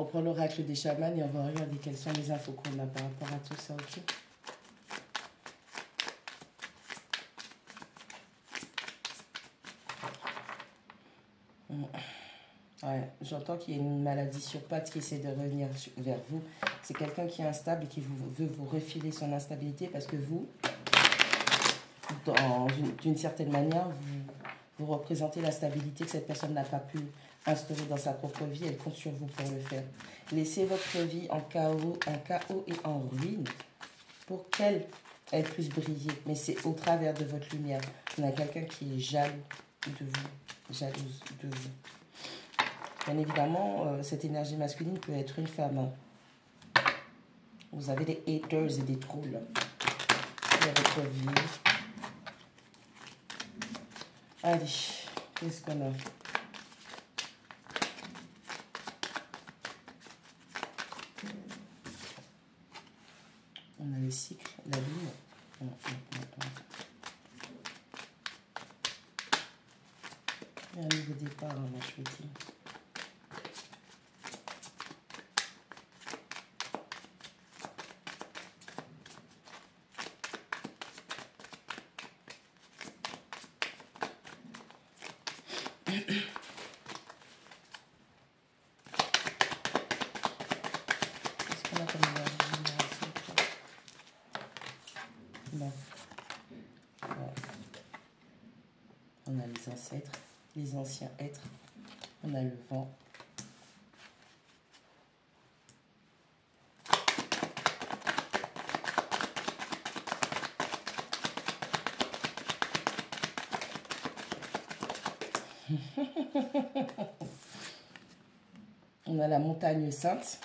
On prend l'oracle des chamans et on va regarder quelles sont les infos qu'on a par rapport à tout ça, ok? Ouais, j'entends qu'il y a une maladie sur pattes qui essaie de revenir vers vous. C'est quelqu'un qui est instable et qui veut vous refiler son instabilité parce que vous, d'une certaine manière, vous représentez la stabilité que cette personne n'a pas pu instaurer dans sa propre vie. Elle compte sur vous pour le faire. Laissez votre vie en chaos et en ruine pour qu'elle puisse briller. Mais c'est au travers de votre lumière. On a quelqu'un qui est jaloux de vous, jalouse de vous. Bien évidemment, cette énergie masculine peut être une femme. Hein. Vous avez des haters et des trolls dans votre vie. Allez, qu'est-ce qu'on a? On a le cycle, la lune. Il y a un nouveau départ, hein, moi je vous dis. On a les ancêtres, les anciens êtres, on a le vent. On a la montagne sainte.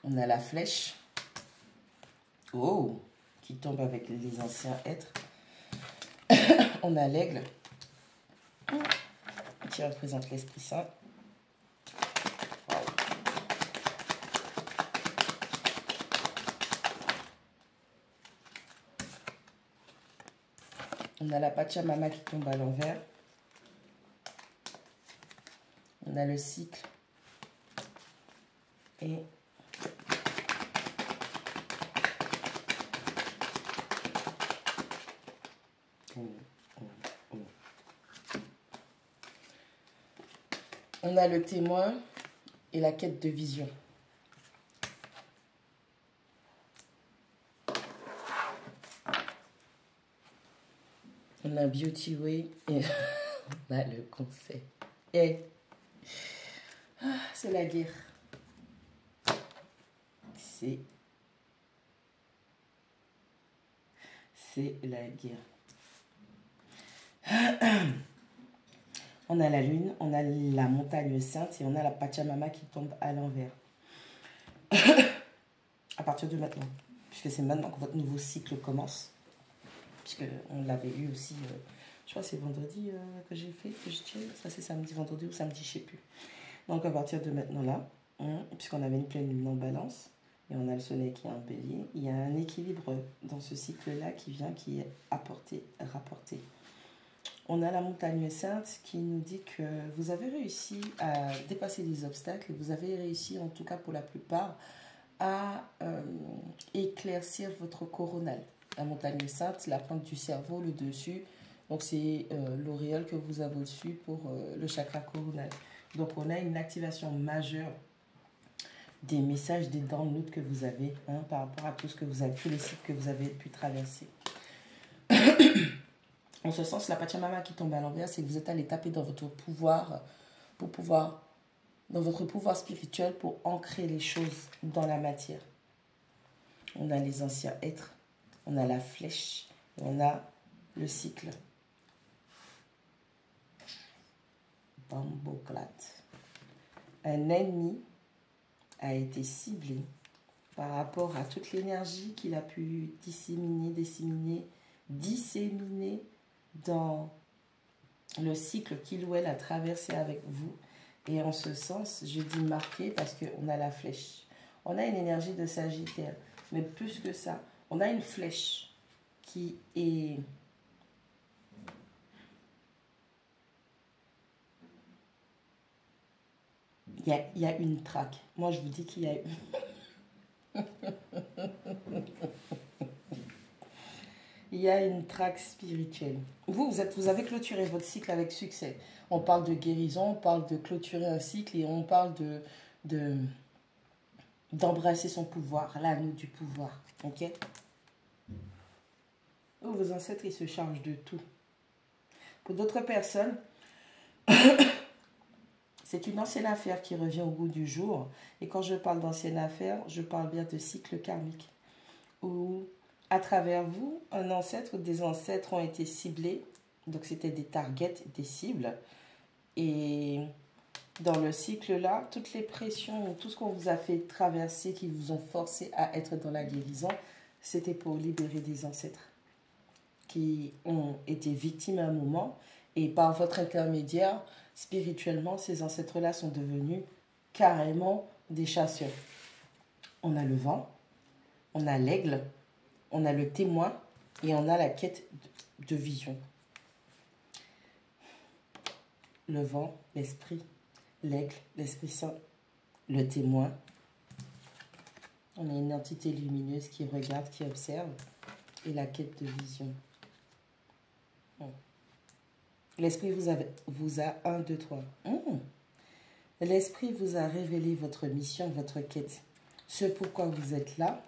On a la flèche. Oh, qui tombe avec les anciens êtres. On a l'aigle qui représente l'Esprit Saint. Wow. On a la Pachamama qui tombe à l'envers. On a le cycle. Et on a le témoin et la quête de vision. On a Beauty Way et on a le conseil. Et c'est la guerre. C'est la guerre. On a la lune, on a la montagne sainte et on a la Pachamama qui tombe à l'envers. À partir de maintenant, puisque c'est maintenant que votre nouveau cycle commence. Puisque on l'avait eu aussi, je crois que c'est vendredi que j'ai fait, que je tire. Ça c'est samedi, vendredi ou samedi, je ne sais plus. Donc à partir de maintenant là, puisqu'on avait une pleine lune en balance, et on a le soleil qui est en bélier, il y a un équilibre dans ce cycle-là qui est apporté, rapporté. On a la montagne sainte qui nous dit que vous avez réussi à dépasser les obstacles, vous avez réussi, en tout cas pour la plupart, à éclaircir votre coronal. La montagne sainte, la pointe du cerveau, le dessus, donc c'est l'auréole que vous avez au-dessus pour le chakra coronal. Donc on a une activation majeure des messages, des downloads que vous avez par rapport à tout ce que vous avez, tous les cycles que vous avez pu traverser. En ce sens, la Pachamama qui tombe à l'envers, c'est que vous êtes allé taper dans votre pouvoir, dans votre pouvoir spirituel pour ancrer les choses dans la matière. On a les anciens êtres, on a la flèche, on a le cycle. Bamboclat. Un ennemi a été ciblé par rapport à toute l'énergie qu'il a pu disséminer dans le cycle qu'il ou elle a traversé avec vous. Et en ce sens, je dis marqué parce qu'on a la flèche. On a une énergie de Sagittaire, mais plus que ça, on a une flèche qui est Il y a une traque. Moi, je vous dis qu'il y a il y a une traque spirituelle. Vous avez clôturé votre cycle avec succès. On parle de guérison, on parle de clôturer un cycle et on parle d'embrasser son pouvoir, l'anneau du pouvoir. Ok? Vos ancêtres, ils se chargent de tout. Pour d'autres personnes, c'est une ancienne affaire qui revient au goût du jour. Et quand je parle d'ancienne affaire, je parle bien de cycle karmique. Où, à travers vous, un ancêtre ou des ancêtres ont été ciblés. Donc, c'était des targets, des cibles. Et dans le cycle-là, toutes les pressions, tout ce qu'on vous a fait traverser, qui vous ont forcé à être dans la guérison, c'était pour libérer des ancêtres qui ont été victimes à un moment. Et par votre intermédiaire, spirituellement, ces ancêtres-là sont devenus carrément des chasseurs. On a le vent, on a l'aigle, on a le témoin et on a la quête de vision. Le vent, l'esprit, l'aigle, l'Esprit Saint, le témoin. On a une entité lumineuse qui regarde, qui observe et la quête de vision. L'esprit vous a 1, 2, 3. L'esprit vous a révélé votre mission, votre quête. Ce pourquoi vous êtes là.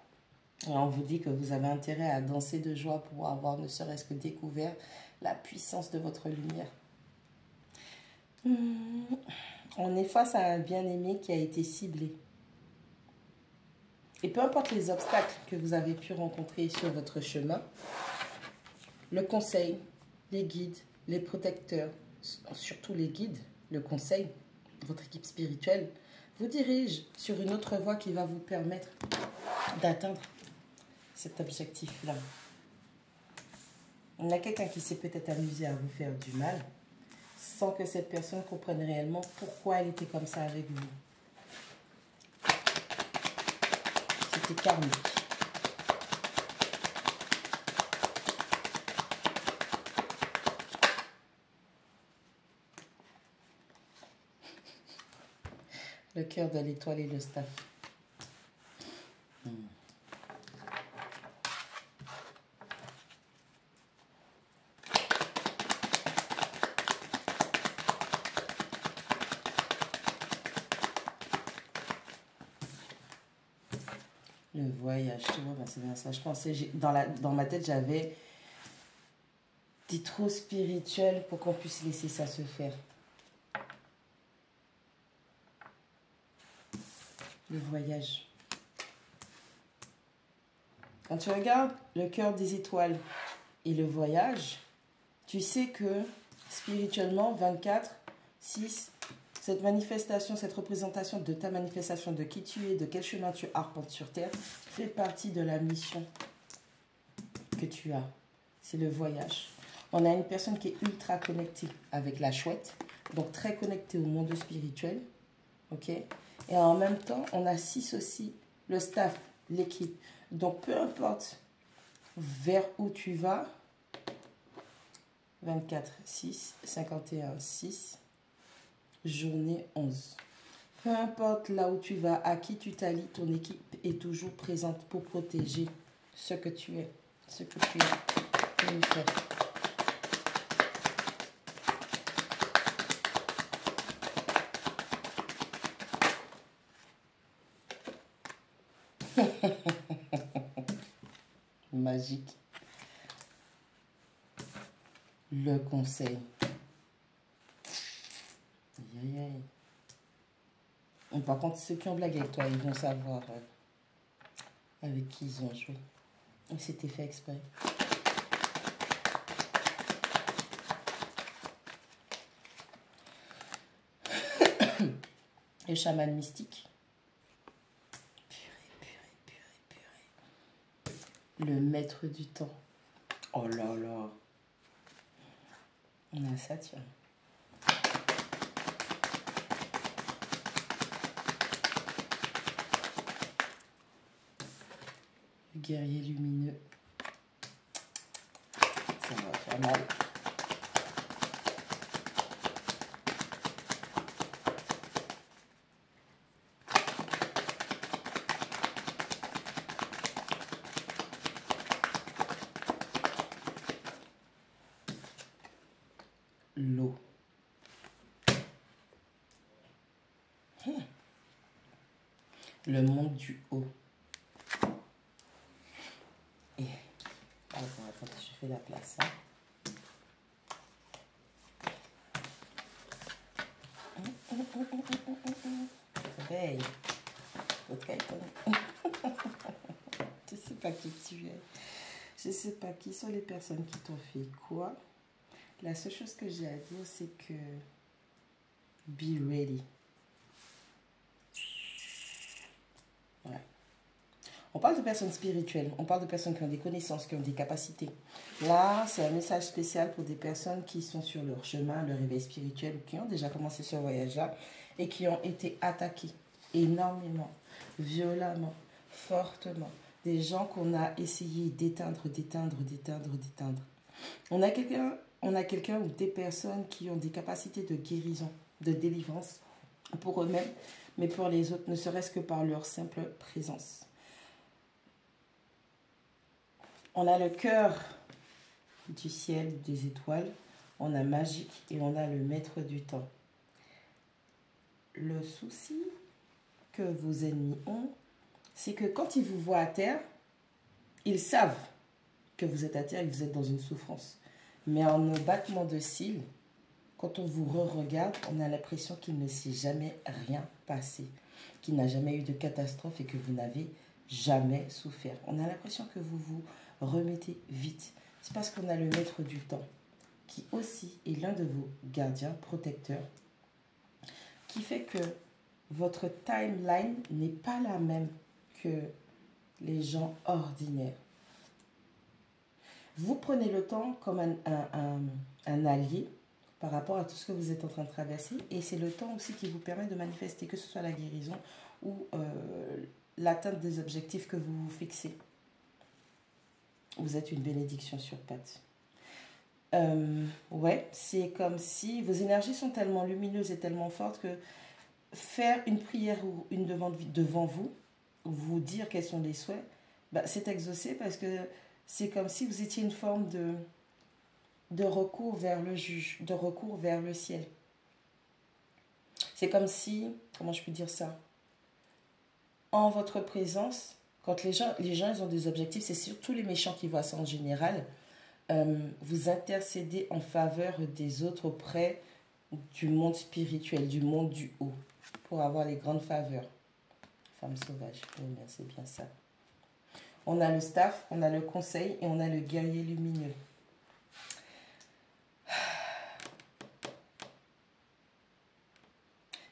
Et on vous dit que vous avez intérêt à danser de joie pour avoir ne serait-ce que découvert la puissance de votre lumière. On est face à un bien-aimé qui a été ciblé. Et peu importe les obstacles que vous avez pu rencontrer sur votre chemin, le conseil, les guides, les protecteurs, surtout les guides, le conseil, votre équipe spirituelle, vous dirige sur une autre voie qui va vous permettre d'atteindre cet objectif-là. Il y a quelqu'un qui s'est peut-être amusé à vous faire du mal sans que cette personne comprenne réellement pourquoi elle était comme ça avec vous. C'était karmique. Le cœur de l'étoile et le staff. Le voyage, tu vois, c'est bien ça. Je pensais, dans ma tête, j'avais dit trop spirituel pour qu'on puisse laisser ça se faire. Le voyage. Quand tu regardes le cœur des étoiles et le voyage, tu sais que spirituellement, 24, 6, cette manifestation, cette représentation de ta manifestation, de qui tu es, de quel chemin tu arpentes sur Terre, fait partie de la mission que tu as. C'est le voyage. On a une personne qui est ultra connectée avec la chouette, donc très connectée au monde spirituel. Ok? Et en même temps, on a 6 aussi, le staff, l'équipe. Donc, peu importe vers où tu vas, 24, 6, 51, 6, journée 11. Peu importe là où tu vas, à qui tu t'allies, ton équipe est toujours présente pour protéger ce que tu es, ce que tu es venu faire. Magique. Le conseil. Aïe, aïe, aïe. Par contre, ceux qui ont blagué avec toi, ils vont savoir avec qui ils ont joué. C'était fait exprès. Le chaman mystique. Le maître du temps. Oh là là. On a ça, tiens. Le guerrier lumineux. Ça va faire mal. Le monde du haut. Et... attendez, je fais la place. Hein. Réveille. Votre caïton. Je sais pas qui tu es. Je sais pas qui sont les personnes qui t'ont fait quoi. La seule chose que j'ai à dire, c'est que be ready. Ouais. On parle de personnes spirituelles, on parle de personnes qui ont des connaissances, qui ont des capacités. Là, c'est un message spécial pour des personnes qui sont sur leur chemin, leur réveil spirituel, ou qui ont déjà commencé ce voyage-là et qui ont été attaqués énormément, violemment, fortement. Des gens qu'on a essayé d'éteindre. On a quelqu'un ou des personnes qui ont des capacités de guérison, de délivrance pour eux-mêmes, mais pour les autres, ne serait-ce que par leur simple présence. On a le cœur du ciel, des étoiles, on a magique et on a le maître du temps. Le souci que vos ennemis ont, c'est que quand ils vous voient à terre, ils savent que vous êtes à terre et que vous êtes dans une souffrance. Mais en un battement de cils, quand on vous re-regarde, on a l'impression qu'il ne s'est jamais rien passé, qu'il n'a jamais eu de catastrophe et que vous n'avez jamais souffert. On a l'impression que vous vous remettez vite. C'est parce qu'on a le maître du temps, qui aussi est l'un de vos gardiens, protecteurs, qui fait que votre timeline n'est pas la même que les gens ordinaires. Vous prenez le temps comme un allié par rapport à tout ce que vous êtes en train de traverser. Et c'est le temps aussi qui vous permet de manifester, que ce soit la guérison ou l'atteinte des objectifs que vous vous fixez. Vous êtes une bénédiction sur pattes. Ouais, c'est comme si vos énergies sont tellement lumineuses et tellement fortes que faire une prière ou une demande devant vous, vous dire quels sont les souhaits, bah, c'est exaucé parce que c'est comme si vous étiez une forme de recours vers le juge, de recours vers le ciel. C'est comme si, comment je peux dire ça, en votre présence, quand les gens ils ont des objectifs, c'est surtout les méchants qui voient ça en général, vous intercédez en faveur des autres auprès du monde spirituel, du monde du haut, pour avoir les grandes faveurs. Femme sauvage, oui, c'est bien ça. On a le staff, on a le conseil et on a le guerrier lumineux.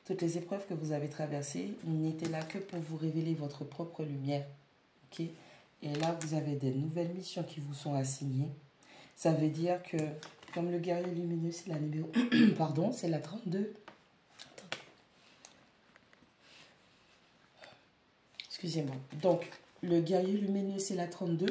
Toutes les épreuves que vous avez traversées n'étaient là que pour vous révéler votre propre lumière. Okay? Et là, vous avez des nouvelles missions qui vous sont assignées. Ça veut dire que, comme le guerrier lumineux, c'est la numéro... Pardon, c'est la 32. Excusez-moi. Donc, le guerrier lumineux, c'est la 32.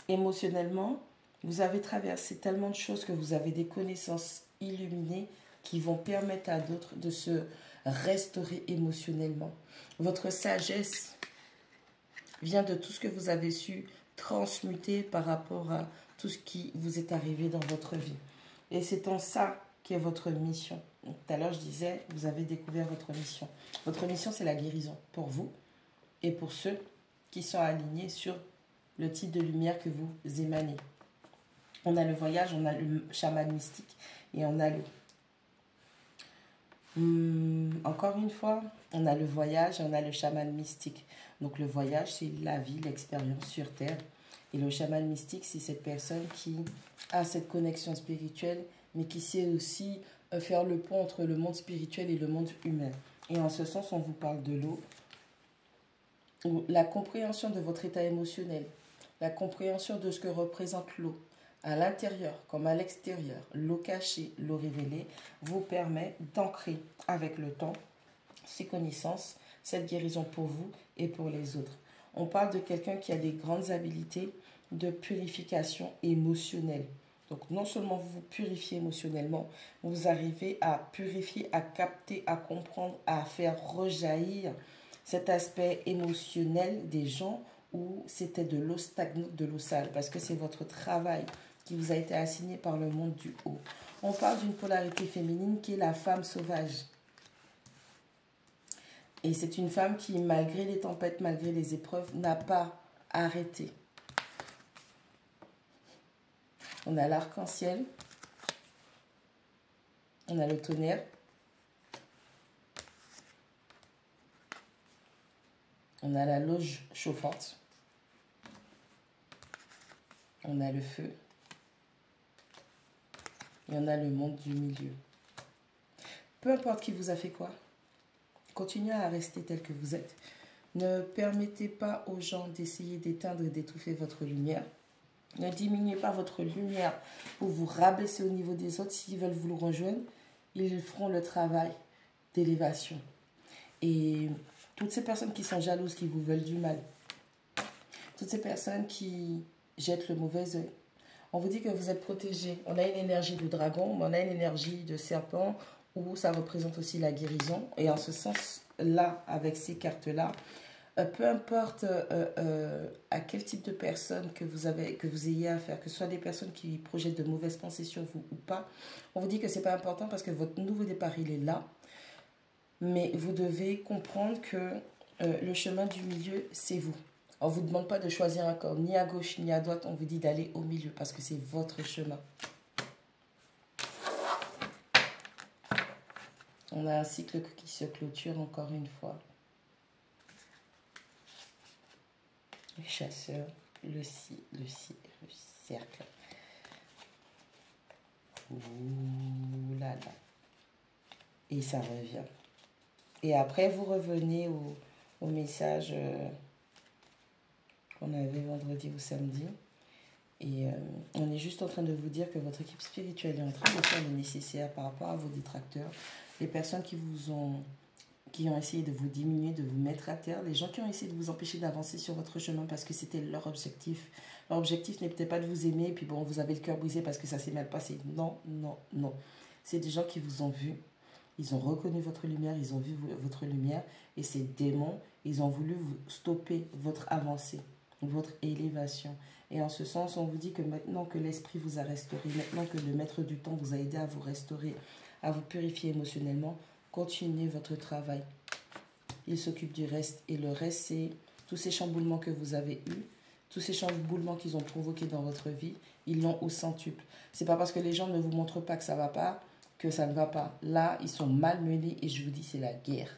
Émotionnellement, vous avez traversé tellement de choses que vous avez des connaissances illuminées qui vont permettre à d'autres de se restaurer émotionnellement. Votre sagesse vient de tout ce que vous avez su transmuter par rapport à tout ce qui vous est arrivé dans votre vie. Et c'est en ça qu'est votre mission. Donc, tout à l'heure, je disais, vous avez découvert votre mission. Votre mission, c'est la guérison pour vous et pour ceux qui sont alignés sur le type de lumière que vous émanez. On a le voyage, on a le chaman mystique et on a le... encore une fois, on a le voyage et on a le chaman mystique. Donc le voyage, c'est la vie, l'expérience sur Terre. Et le chaman mystique, c'est cette personne qui a cette connexion spirituelle, mais qui sait aussi faire le pont entre le monde spirituel et le monde humain. Et en ce sens, on vous parle de l'eau. La compréhension de votre état émotionnel, la compréhension de ce que représente l'eau, à l'intérieur comme à l'extérieur, l'eau cachée, l'eau révélée, vous permet d'ancrer avec le temps ces connaissances, cette guérison pour vous et pour les autres. On parle de quelqu'un qui a des grandes habiletés de purification émotionnelle. Donc non seulement vous vous purifiez émotionnellement, vous arrivez à purifier, à capter, à comprendre, à faire rejaillir cet aspect émotionnel des gens où c'était de l'eau stagnante, de l'eau sale, parce que c'est votre travail qui vous a été assigné par le monde du haut. On parle d'une polarité féminine qui est la femme sauvage. Et c'est une femme qui, malgré les tempêtes, malgré les épreuves, n'a pas arrêté. On a l'arc-en-ciel. On a le tonnerre. On a la loge chauffante. On a le feu. Et on a le monde du milieu. Peu importe qui vous a fait quoi, continuez à rester tel que vous êtes. Ne permettez pas aux gens d'essayer d'éteindre et d'étouffer votre lumière. Ne diminuez pas votre lumière pour vous rabaisser au niveau des autres. S'ils veulent vous rejoindre, ils feront le travail d'élévation. Et toutes ces personnes qui sont jalouses, qui vous veulent du mal, toutes ces personnes qui jettent le mauvais œil, on vous dit que vous êtes protégé. On a une énergie de dragon, mais on a une énergie de serpent où ça représente aussi la guérison. Et en ce sens-là, avec ces cartes-là, peu importe à quel type de personne que vous ayez affaire, que ce soit des personnes qui projettent de mauvaises pensées sur vous ou pas, on vous dit que ce n'est pas important parce que votre nouveau départ, il est là. Mais vous devez comprendre que le chemin du milieu, c'est vous. On ne vous demande pas de choisir un corps, ni à gauche, ni à droite. On vous dit d'aller au milieu parce que c'est votre chemin. On a un cycle qui se clôture encore une fois. Le chasseur, le cercle. Ouh là là. Et ça revient. Et après, vous revenez au message qu'on avait vendredi ou samedi. Et on est juste en train de vous dire que votre équipe spirituelle est en train de faire le nécessaire par rapport à vos détracteurs. Les personnes qui ont essayé de vous diminuer, de vous mettre à terre. Les gens qui ont essayé de vous empêcher d'avancer sur votre chemin parce que c'était leur objectif. Leur objectif n'est peut-être pas de vous aimer et puis bon, vous avez le cœur brisé parce que ça s'est mal passé. Non, non, non. C'est des gens qui vous ont vu. Ils ont reconnu votre lumière, ils ont vu votre lumière. Et ces démons, ils ont voulu vous stopper votre avancée, votre élévation. Et en ce sens, on vous dit que maintenant que l'esprit vous a restauré, maintenant que le maître du temps vous a aidé à vous restaurer, à vous purifier émotionnellement, continuez votre travail. Il s'occupe du reste. Et le reste, c'est tous ces chamboulements que vous avez eus, tous ces chamboulements qu'ils ont provoqués dans votre vie, ils l'ont au centuple. C'est pas parce que les gens ne vous montrent pas que ça va pas, que ça ne va pas. Là, ils sont malmenés et je vous dis, c'est la guerre.